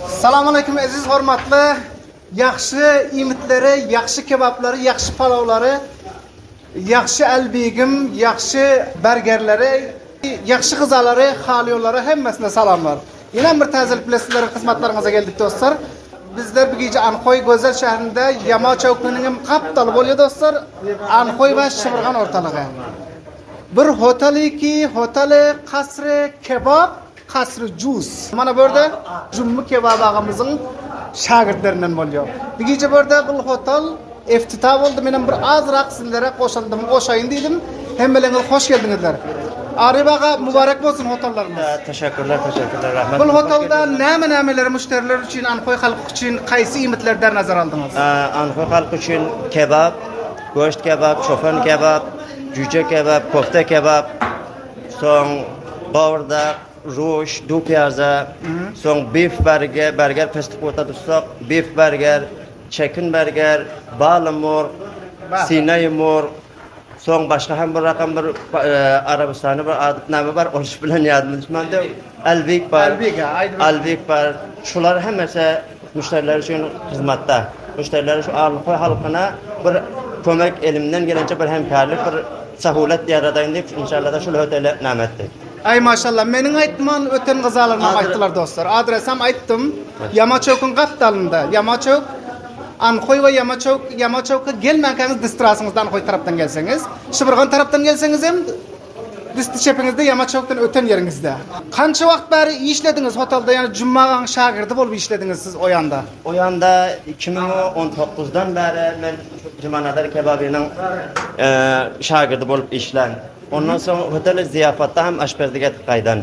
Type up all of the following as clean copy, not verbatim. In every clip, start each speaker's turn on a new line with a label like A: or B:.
A: Assalomu alaykum aziz hurmatli, yaxshi imitlari, yaxshi kebablari, yaxshi palovlari, yaxshi albegim, yaxshi burgerlari, yaxshi qizalari, xaliyolari hammasine salomlar. Yine bir tazil sizlerin xizmatlaringize geldik dostlar. Bizde bu gece Anxoy Go'zal shahrida Yama chowqining qaptal bo'ladi dostlar. Anxoy va Shibirg'on o'rtalig'i. Bir hoteli qasri kebab, qasri juz. Mana bu yerda Jummi kebab ağamızın şagirdlerinden oluyor. Bu gece burada bu hotel iftita oldu. Benim bir azraq sizlere qo'shildim, qo'shayın dedim. Hemmeleringiz hoş geldinizler. Arif ağa mübarek olsun hotellarımız.
B: Teşekkürler, rahmet.
A: Bu otelde nemeler müşteriler için, Anxoy halkı için qaysi imitlerden nazar aldınız?
B: Anxoy halkı için kebap, go'sht kebap, çoban kebap, cüce kebap, kofte kebap, son bağırdak, ruj, du piyaza, son beef burger, pestik ortadısak, beef burger, chicken burger, balamur, sinayumur, son başka hem bir rakam bir Arabistan'ı bir adet nami var, oluş bilen yardımcımanda Albek var, şular hemmesi müşteriler için hizmette. Müşteriler şu Anxoy halkına bir kömek elimden gelince bir hemkarlık, bir sahulet yaradayın deyip inşallah da şu otele namettik.
A: Ay maşallah, menin aytman öten qızalarına ayttılar dostlar. Adresam ayttım, Yama chowqing qaptalında. Yama chowq Anxoy ve Yama chowqqa gelmekeniz distrasingizdan Anxoy taraftan gelseniz, Shibirg'on taraftan gelseniz hem disti chepingizde Yama chowqdan öten yerinizde. Qancha vaqt bari ishledingiz hotelda, yani Jumma'nın şagirdi bo'lib ishledingiz siz o yanda?
B: O yanda 2019'dan beri ben Jumanadar kebabının şagirdi bo'lib ishlan. Ondan sonra otel ziyafatta hem aşpezlik kaydan.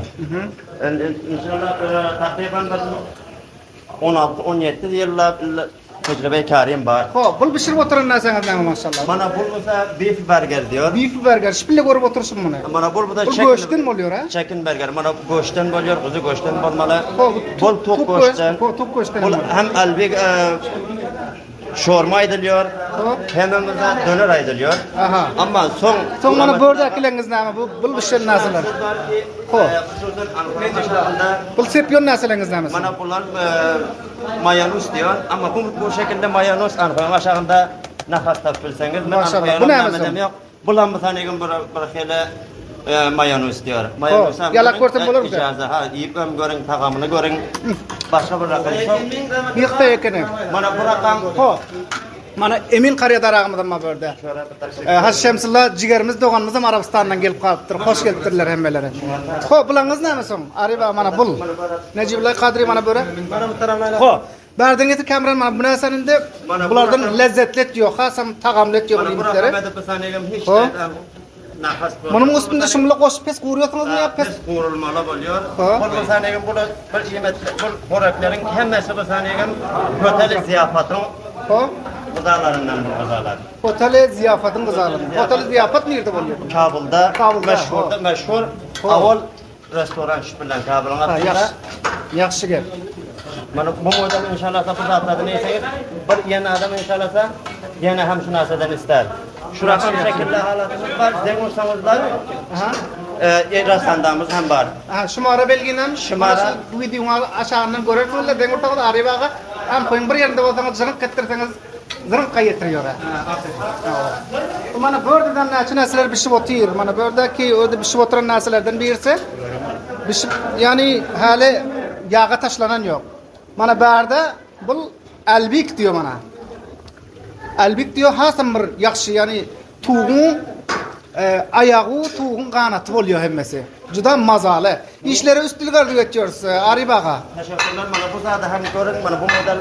B: İnşallah takriben 16-17 yıllar tecrübe kariyim var.
A: Ho, bul pişirip oturan narsanızdan maşallah.
B: Bana bu mesela beef burger diyor.
A: Beef burger, şipille görüp otursun bunu.
B: Bana bu da
A: go'shtdan mi oluyor ha?
B: Chicken burger. Bana go'shtdan oluyor, kuzu go'shtdan bo'lmalı.
A: Bol
B: tok go'shtdan.
A: Tok go'shtdan.
B: Hem albek şorma ediliyor. Hemen de döner ediliyor.
A: Aha.
B: Ama son
A: mana burada akilengiz nami bu pişiren narsalar. Ho. Bu sepyon narsalarınız nami?
B: Mana bular mayonez diyor ama bu şekilde mayonez Anxoy aşağında nafas tapılsanız
A: maşallah. Bu ne
B: yok. Bulan bir tane gün bir hele mayonez diyor.
A: Mayonez. Yalak korsam olur mu?
B: İcazı ha yiyip görün tagamını görün. Başka bir rakam yok.
A: Yıkta ekene.
B: Mana bu rakam
A: ho. Mana Emin qariyadar ağımdan ma börde. Has Şemsullah cigerimiz doğanımızdan Arabistan'dan gelip kalıptır. Hoş geldikler hemmelere. Ho, bulanız ne son? Ariba mana bul. Necibullah Kadri mana böyle. Ho. Berdin eti kameran mana bu narsasında bulardan lezzetlet yok. Hasam tagamlet yok imitleri. Ho. Bunun üstünde şimdi koşup pes kuruyorsunuz mu ya pes?
B: Kurulmalı oluyor. Bu saniyem burada bir yemek bu horakların hemmesi bu saniyem otel ziyafatın.
A: Ho.
B: Gıdalarından bu gıdalar.
A: Otel ziyafatın gıdaları. Otel ziyafat nerede oluyor?
B: Kabul'da meşhur avol restoran şüphilen Kabul'un altında.
A: Yaxşı gel.
B: Mana bu model inşallah da bu zatlardan neyse bir yeni adam inşallah da yeni hem şu narsadan ister. Şu rakam şekilde halatımız var. Dengursamızlar. Rasandamız hem var.
A: Şımara belginen.
B: Şımara.
A: Bu videoyu aşağıdan görürsünüz. Dengurtamız Aribaga. Hem koyun bir yerinde olsanız zırhık kettirseniz zırhık getiriyor. Mana böyleden narsalar pişip oturuyor. Mana böyledeki orada pişip oturan narsalardan birisi pişip yani hali yağa taşlanan yok. Mana berde bu albek diyor mana. Albek diyor hasam bir yaxşı yani tuğun ayağı tuğun kanatı oluyor hemmesi. Juda mazalı. İşleri üstülük arzu ediyoruz Aribaga.
B: Teşekkürler. Mana bu zaten hem görün mana bu model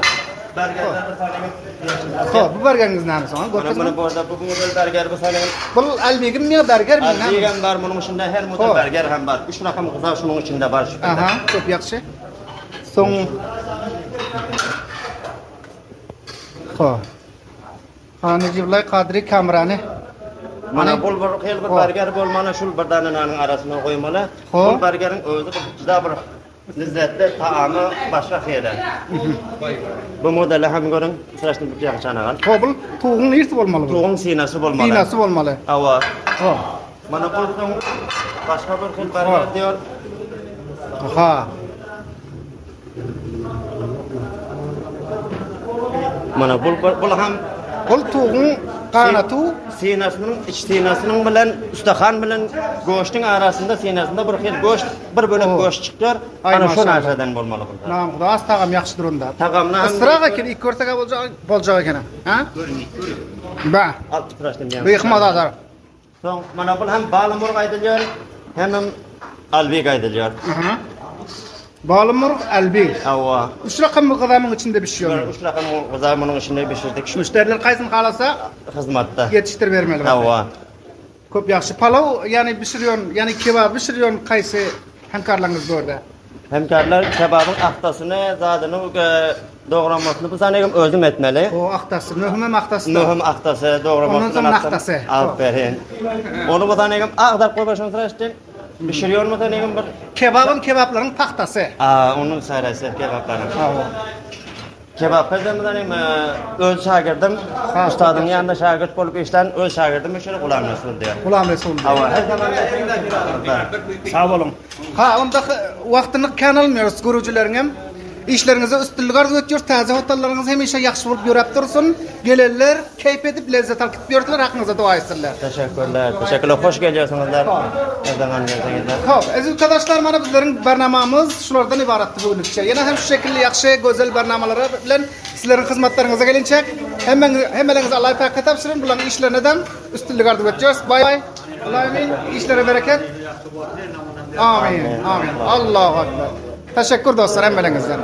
B: burgerler bu saniye.
A: Ho, bu burgeriniz nami son?
B: Mana bu arada bu model burger bu saniye.
A: Bu albegim mi burger mi?
B: Albegim var bunun içinde her model burger hem var. 3 rakam kızar şunun içinde var.
A: Aha, çok yaxşı. Son Ho. Necibullah Kadri kamerani.
B: Mana bu bir burger bolmana şul bir danenin arasına koymalı. Bu burgerin özü juda bir lezzetli taamı başka xeyre. Bu modeli hem görün sırasını bir yaxşı anagan.
A: Ho, bu tuğun neresi olmalı bu?
B: Tuğun sinası bolmalı.
A: Sinası olmalı.
B: Ava.
A: Ho.
B: Mana bu başka bir burger diyor.
A: Ha.
B: mana bu ham
A: Bul tuğun qanatu
B: sinasının iç sinasının bilen ustaxan bilen goştun arasında sinasında bir xil goşt bir bölek goşt çıkıyor.
A: Ay,
B: Ana şu
A: maşallah.
B: narsadan bolmaly bu.
A: nam Xudo az tağam yaxşıdır onda.
B: Tağamna ham-
A: Istırak ekin ilk körtege bolacak ekin. Ha? Ba.
B: 60%dan diýen.
A: Bıyıkma da azar.
B: Soň mana bu hem balymurg aýdylýar, hem albeg aýdylýar.
A: Balımur elbi.
B: Awa.
A: Üç rakamlı gıdamın içinde bir şey
B: Bir
A: oluyor.
B: üç rakam gızaymynyň içinde pişirdik.
A: Müşteriler kaysın kalasa
B: Hyzmatda.
A: yetiştir vermeli.
B: Awa.
A: Köp yaxşı palav yani pişiriyorsun yani kebap pişiriyorsun kaysı hemkarlarınız orada.
B: Hemkarlar kebabın ahtasyny, zadyny, dogramasyny bu sanegim özüm etmeli.
A: O ahtası, mühim ahtası.
B: Mühim ahtasy, dogramasyny.
A: Ondan soň ahtası.
B: Aferin. Onu bu sanegim agdar goýbaşyň süreçden pişiriyormy sanegim bir.
A: Kebabın kebapların tahtası.
B: Onun sayrasy kebaplarym.
A: Awa.
B: Kebap pezemden öz şagirdim,
A: Ha.
B: ustadyň ýanynda şagirt bolup işlen, öz şagirdim şeýle Gulam Resul diýer.
A: Gulam Resul.
B: Awa, her zaman
A: Sağ olun. Ha onda wagtyny kanalmıyoruz görüjülerim. İşlerinize üstünlük arzu ediyoruz. Taze hotallarınız hemişe yaxşı bolup ýörep dursun. Gelirler, keyif edip lezzet alıp gitýärler, hakyňyza dua etsinler.
B: Teşekkürler. Teşekkürler. Hoş gelýärsiňizler. Her zaman gelýärsiňizler.
A: Hop, aziz arkadaşlar, mana bizlerin barnamamız şulardan ibaratdy bugünlükçe. Yana hem şu şekilde yaxşı, gözel barnamalara bilen sizlerin hizmetlerinize gelinçek. Hemmeniňize Allah pakat tapşyryn, bularning işlerinden üstünlük arzu ediyoruz. Bay bay. Amin. İşlere bereket. Amin. Amin. Allahu akbar. Teşekkür dostlar hemmeniňizden.